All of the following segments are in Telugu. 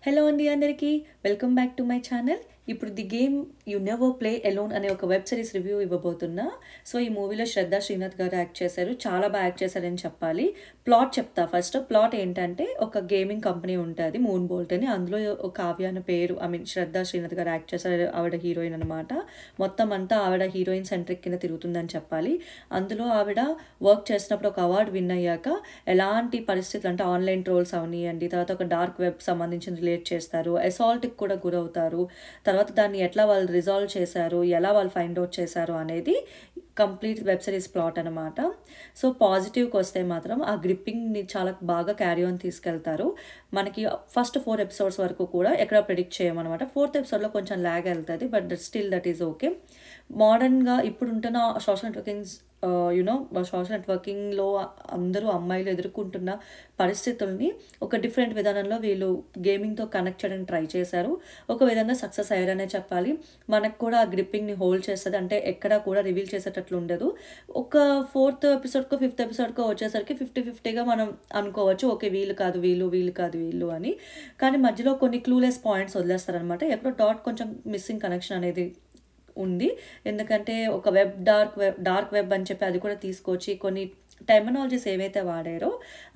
హలో అండి అందరికీ welcome back to my channel. ఇప్పుడు the game you never play alone అనే ఒక వెబ్ సిరీస్ రివ్యూ ఇవ్వబోతున్నా. సో ఈ మూవీలో శ్రద్ధా శ్రీనాథ్ గారు యాక్ట్ చేశారు. చాలా బాగా యాక్ట్ చేశారని చెప్పాలి. ప్లాట్ చెప్తా. ఫస్ట్ ప్లాట్ ఏంటంటే ఒక గేమింగ్ కంపెనీ ఉంటుంది మూన్ బోల్ట్ అని. అందులో ఒక కావ్య అనే పేరు శ్రద్ధా శ్రీనాథ్ గారు యాక్ట్ చేశారు. ఆవిడ హీరోయిన్ అనమాట. మొత్తం అంతా ఆవిడ హీరోయిన్ సెంట్రిక్ కింద తిరుగుతుందని చెప్పాలి. అందులో ఆవిడ వర్క్ చేసినప్పుడు ఒక అవార్డు విన్ అయ్యాక ఎలాంటి పరిస్థితులు అంటే ఆన్లైన్ ట్రోల్స్ అవనియండి, తర్వాత ఒక డార్క్ వెబ్ సంబంధించిన రిలేట్ చేస్తారు, అసాల్ట్కి కూడా గురవుతారు. తర్వాత దాన్ని ఎట్లా వాళ్ళు రిజాల్వ్ చేశారు, ఎలా వాళ్ళు ఫైండ్ అవుట్ చేశారు అనేది కంప్లీట్ వెబ్ సిరీస్ ప్లాట్ అనమాట. సో పాజిటివ్కి వస్తే మాత్రం ఆ గ్రిప్పింగ్ని చాలా బాగా క్యారీ ఆన్ తీసుకెళ్తారు. మనకి ఫస్ట్ 4 ఎపిసోడ్స్ వరకు కూడా ఎక్కడ ప్రిడిక్ట్ చేయమన్నమాట. 4th ఎపిసోడ్లో కొంచెం ల్యాగ్ వెళ్తుంది, but still that is okay. మోడర్న్గా ఇప్పుడు ఉంటున్న సోషల్ నెట్వర్కింగ్లో అందరూ అమ్మాయిలు ఎదుర్కొంటున్న పరిస్థితుల్ని ఒక డిఫరెంట్ విధానంలో వీళ్ళు గేమింగ్తో కనెక్ట్ చేయడానికి ట్రై చేశారు. ఒక విధంగా సక్సెస్ అయ్యారనే చెప్పాలి. మనకు కూడా ఆ గ్రిప్పింగ్ని హోల్డ్ చేస్తుంది, అంటే ఎక్కడా కూడా రివీల్ చేసేటట్లు ఉండదు. ఒక 4th ఎపిసోడ్కో 5th ఎపిసోడ్కో వచ్చేసరికి 50-50గా మనం అనుకోవచ్చు, ఓకే వీళ్ళు కాదు వీళ్ళు, వీళ్ళు కాదు వీళ్ళు అని. కానీ మధ్యలో కొన్ని క్లూలెస్ పాయింట్స్ వదిలేస్తారనమాట. ఎక్కడో కొంచెం మిస్సింగ్ కనెక్షన్ అనేది ఉంది. ఎందుకంటే ఒక డార్క్ వెబ్ అని చెప్పి అది కూడా తీసుకొచ్చి కొన్ని టెర్మినాలజీస్ ఏవైతే వాడారో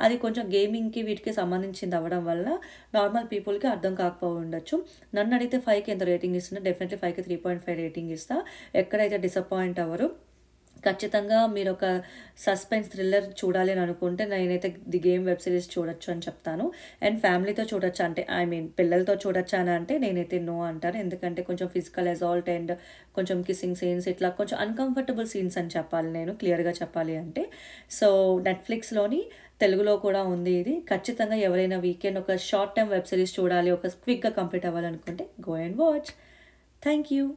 అది కొంచెం గేమింగ్కి వీటికి సంబంధించింది అవ్వడం వల్ల నార్మల్ పీపుల్కి అర్థం కాకపోయి ఉండొచ్చు. నన్ను అడిగితే 5కి ఎంత రేటింగ్ ఇస్తున్నా, డెఫినెట్లీ 5కి 3.5 రేటింగ్ ఇస్తా. ఎక్కడైతే డిసప్పాయింట్ అవ్వరు. ఖచ్చితంగా మీరు ఒక సస్పెన్స్ థ్రిల్లర్ చూడాలి అని అనుకుంటే నేనైతే ది గేమ్ వెబ్ సిరీస్ చూడొచ్చు అని చెప్తాను. అండ్ ఫ్యామిలీతో చూడొచ్చు అంటే పిల్లలతో చూడొచ్చు అని అంటే నేనైతే నో అంటాను. ఎందుకంటే కొంచెం ఫిజికల్ అసాల్ట్ అండ్ కొంచెం కిస్సింగ్ సీన్స్, ఇట్లా కొంచెం అన్కంఫర్టబుల్ సీన్స్ అని చెప్పాలి నేను క్లియర్గా చెప్పాలి అంటే. సో నెట్ఫ్లిక్స్లోని తెలుగులో కూడా ఉంది ఇది. ఖచ్చితంగా ఎవరైనా వీకెండ్ ఒక షార్ట్ టైమ్ వెబ్ సిరీస్ చూడాలి, ఒక క్విక్గా కంప్లీట్ అవ్వాలనుకుంటే go and watch. Thank you.